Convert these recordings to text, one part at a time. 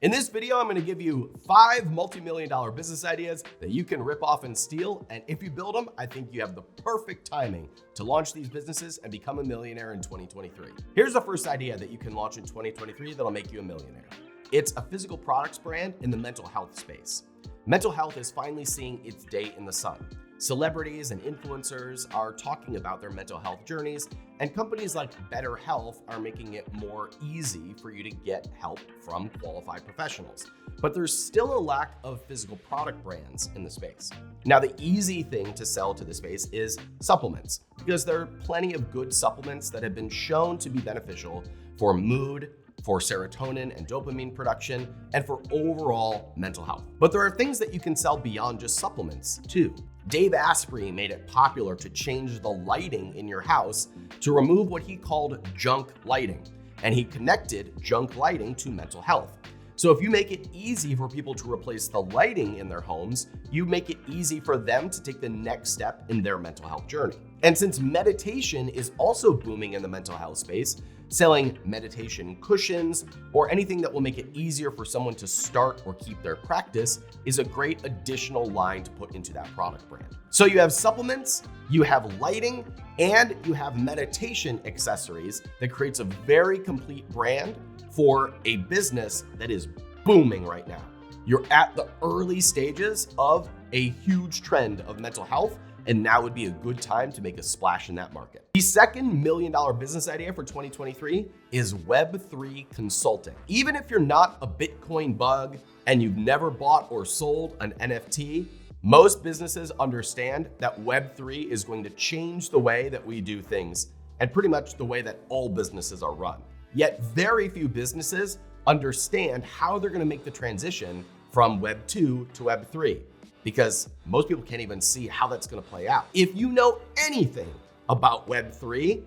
In this video, I'm going to give you 5 multi-million-dollar business ideas that you can rip off and steal. And if you build them, I think you have the perfect timing to launch these businesses and become a millionaire in 2023. Here's the first idea that you can launch in 2023 that'll make you a millionaire. It's a physical products brand in the mental health space. Mental health is finally seeing its day in the sun. Celebrities and influencers are talking about their mental health journeys, and companies like BetterHealth are making it more easy for you to get help from qualified professionals. But there's still a lack of physical product brands in the space. Now, the easy thing to sell to the space is supplements, because there are plenty of good supplements that have been shown to be beneficial for mood, for serotonin and dopamine production, and for overall mental health. But there are things that you can sell beyond just supplements too. Dave Asprey made it popular to change the lighting in your house to remove what he called junk lighting, and he connected junk lighting to mental health. So if you make it easy for people to replace the lighting in their homes, you make it easy for them to take the next step in their mental health journey. And since meditation is also booming in the mental health space, selling meditation cushions or anything that will make it easier for someone to start or keep their practice is a great additional line to put into that product brand. So you have supplements, you have lighting, and you have meditation accessories that creates a very complete brand for a business that is booming right now. You're at the early stages of a huge trend of mental health, and now would be a good time to make a splash in that market. The second million-dollar business idea for 2023 is Web3 consulting. Even if you're not a Bitcoin bug and you've never bought or sold an NFT, most businesses understand that Web3 is going to change the way that we do things and pretty much the way that all businesses are run. Yet very few businesses understand how they're going to make the transition from Web 2 to Web 3. Because most people can't even see how that's going to play out. If you know anything about Web3,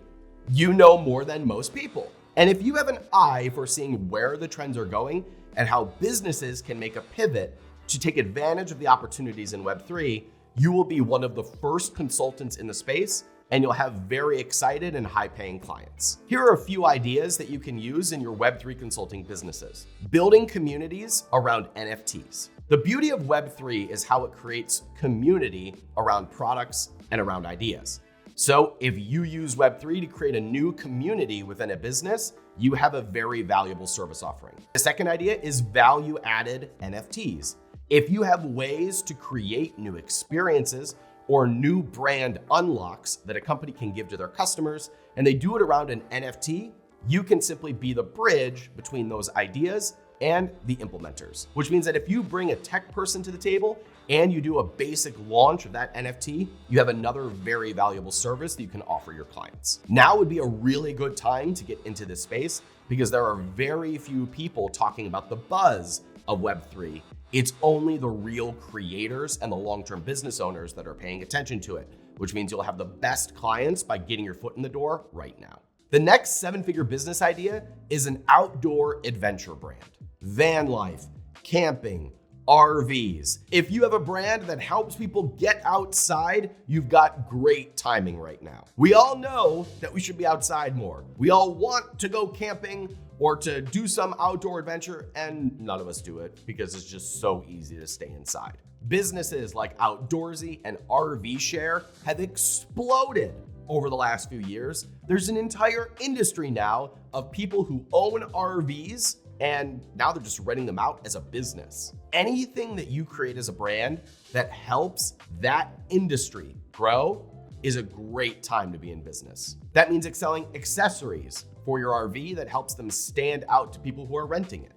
you know more than most people. And if you have an eye for seeing where the trends are going and how businesses can make a pivot to take advantage of the opportunities in Web3, you will be one of the first consultants in the space, and you'll have very excited and high-paying clients. Here are a few ideas that you can use in your Web3 consulting businesses. Building communities around NFTs. The beauty of Web3 is how it creates community around products and around ideas. So if you use Web3 to create a new community within a business, you have a very valuable service offering. The second idea is value-added NFTs. If you have ways to create new experiences or new brand unlocks that a company can give to their customers, and they do it around an NFT, you can simply be the bridge between those ideas and the implementers, which means that if you bring a tech person to the table and you do a basic launch of that NFT, you have another very valuable service that you can offer your clients. Now would be a really good time to get into this space because there are very few people talking about the buzz of Web3. It's only the real creators and the long-term business owners that are paying attention to it, which means you'll have the best clients by getting your foot in the door right now. The next 7-figure business idea is an outdoor adventure brand. Van life, camping, RVs. If you have a brand that helps people get outside, you've got great timing right now. We all know that we should be outside more. We all want to go camping or to do some outdoor adventure, and none of us do it because it's just so easy to stay inside. Businesses like Outdoorsy and RV Share have exploded over the last few years. There's an entire industry now of people who own RVs, and now they're just renting them out as a business. Anything that you create as a brand that helps that industry grow is a great time to be in business. That means selling accessories for your RV that helps them stand out to people who are renting it.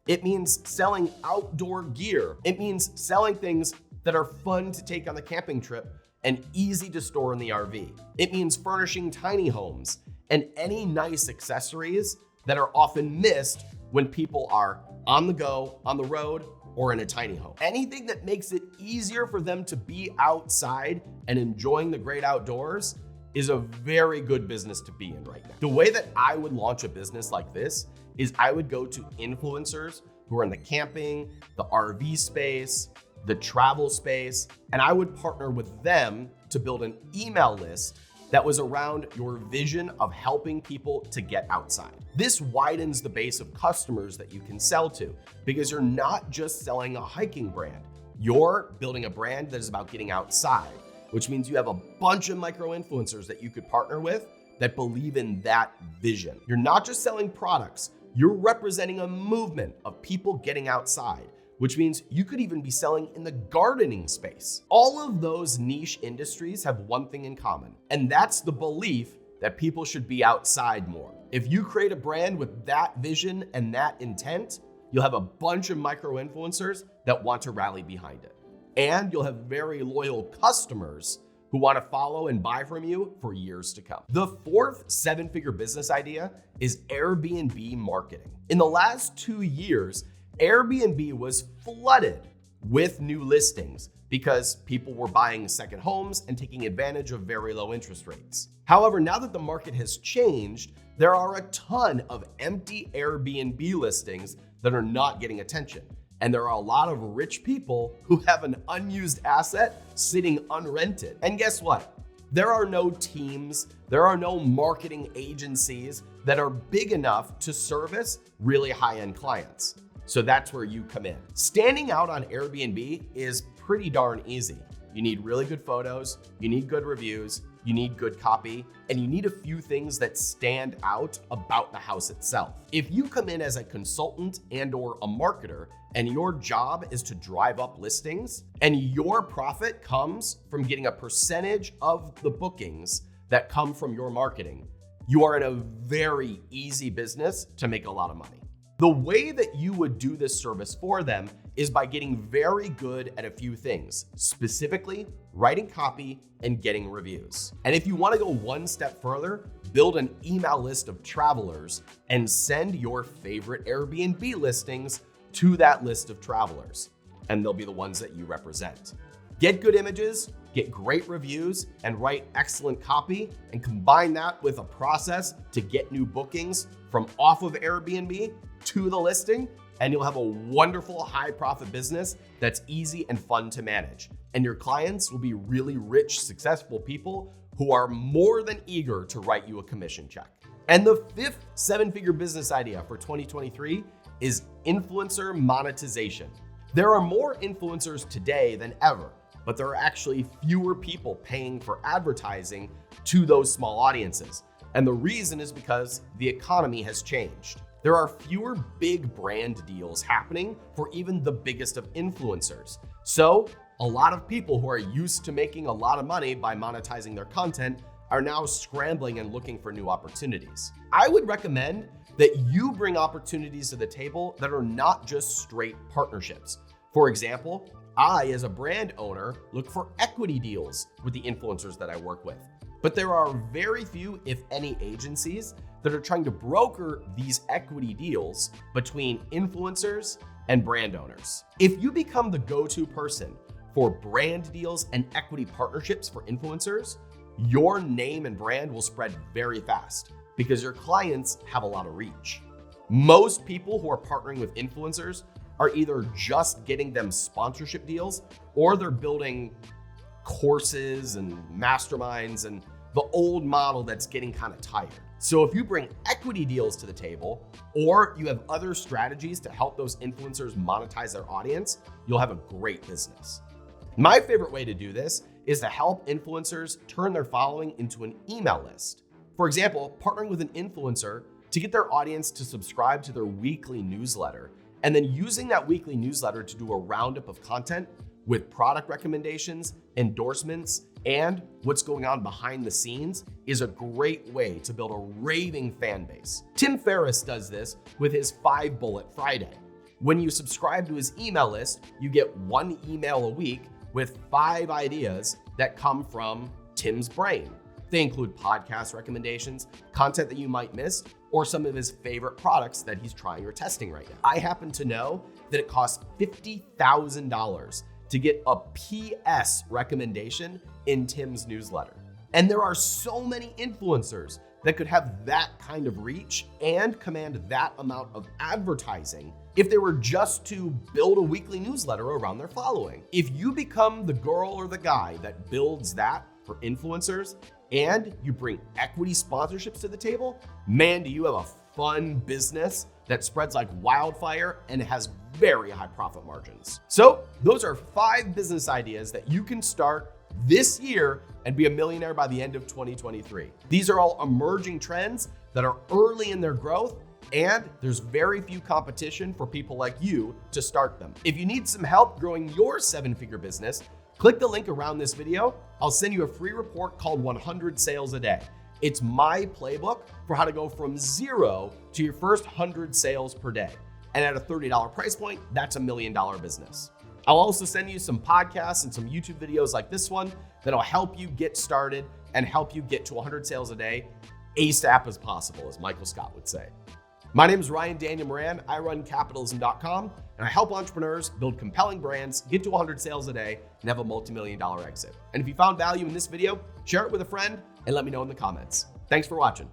It means selling outdoor gear. It means selling things that are fun to take on the camping trip and easy to store in the RV. It means furnishing tiny homes and any nice accessories that are often missed when people are on the go, on the road, or in a tiny home. Anything that makes it easier for them to be outside and enjoying the great outdoors is a very good business to be in right now. The way that I would launch a business like this is I would go to influencers who are in the camping, the RV space, the travel space, and I would partner with them to build an email list that was around your vision of helping people to get outside. This widens the base of customers that you can sell to because you're not just selling a hiking brand. You're building a brand that is about getting outside, which means you have a bunch of micro-influencers that you could partner with that believe in that vision. You're not just selling products, you're representing a movement of people getting outside, which means you could even be selling in the gardening space. All of those niche industries have one thing in common, and that's the belief that people should be outside more. If you create a brand with that vision and that intent, you'll have a bunch of micro-influencers that want to rally behind it. And you'll have very loyal customers who want to follow and buy from you for years to come. The fourth seven-figure business idea is Airbnb marketing. In the last 2 years, Airbnb was flooded with new listings because people were buying second homes and taking advantage of very low interest rates. However, now that the market has changed, there are a ton of empty Airbnb listings that are not getting attention. And there are a lot of rich people who have an unused asset sitting unrented. And guess what? There are no teams, there are no marketing agencies that are big enough to service really high-end clients. So that's where you come in. Standing out on Airbnb is pretty darn easy. You need really good photos, you need good reviews, you need good copy, and you need a few things that stand out about the house itself. If you come in as a consultant and/or a marketer, and your job is to drive up listings, and your profit comes from getting a percentage of the bookings that come from your marketing, you are in a very easy business to make a lot of money. The way that you would do this service for them is by getting very good at a few things, specifically writing copy and getting reviews. And if you want to go one step further, build an email list of travelers and send your favorite Airbnb listings to that list of travelers, and they'll be the ones that you represent. Get good images, get great reviews, and write excellent copy, and combine that with a process to get new bookings from off of Airbnb to the listing, and you'll have a wonderful high profit business that's easy and fun to manage. And your clients will be really rich, successful people who are more than eager to write you a commission check. And the fifth seven-figure business idea for 2023 is influencer monetization. There are more influencers today than ever, but there are actually fewer people paying for advertising to those small audiences. And the reason is because the economy has changed. There are fewer big brand deals happening for even the biggest of influencers. So a lot of people who are used to making a lot of money by monetizing their content are now scrambling and looking for new opportunities. I would recommend that you bring opportunities to the table that are not just straight partnerships. For example, I, as a brand owner, look for equity deals with the influencers that I work with. But there are very few, if any, agencies that are trying to broker these equity deals between influencers and brand owners. If you become the go-to person for brand deals and equity partnerships for influencers, your name and brand will spread very fast because your clients have a lot of reach. Most people who are partnering with influencers are either just getting them sponsorship deals or they're building courses and masterminds and the old model that's getting kind of tired. So if you bring equity deals to the table or you have other strategies to help those influencers monetize their audience, you'll have a great business. My favorite way to do this is to help influencers turn their following into an email list. For example, partnering with an influencer to get their audience to subscribe to their weekly newsletter, and then using that weekly newsletter to do a roundup of content with product recommendations, endorsements, and what's going on behind the scenes is a great way to build a raving fan base. Tim Ferriss does this with his 5-Bullet Friday. When you subscribe to his email list, you get 1 email a week with 5 ideas that come from Tim's brain. They include podcast recommendations, content that you might miss, or some of his favorite products that he's trying or testing right now. I happen to know that it costs $50,000 to get a PS recommendation in Tim's newsletter. And there are so many influencers that could have that kind of reach and command that amount of advertising if they were just to build a weekly newsletter around their following. If you become the girl or the guy that builds that for influencers, and you bring equity sponsorships to the table, man, do you have a fun business that spreads like wildfire and has very high profit margins. So those are 5 business ideas that you can start this year and be a millionaire by the end of 2023. These are all emerging trends that are early in their growth, and there's very few competition for people like you to start them. If you need some help growing your 7-figure business, click the link around this video. I'll send you a free report called 100 Sales a Day. It's my playbook for how to go from 0 to your first 100 sales per day. And at a $30 price point, that's $1 million business. I'll also send you some podcasts and some YouTube videos like this one that'll help you get started and help you get to 100 sales a day ASAP as possible, as Michael Scott would say. My name is Ryan Daniel Moran. I run capitalism.com, and I help entrepreneurs build compelling brands, get to 100 sales a day, and have a multi-million-dollar exit. And if you found value in this video, share it with a friend and let me know in the comments. Thanks for watching.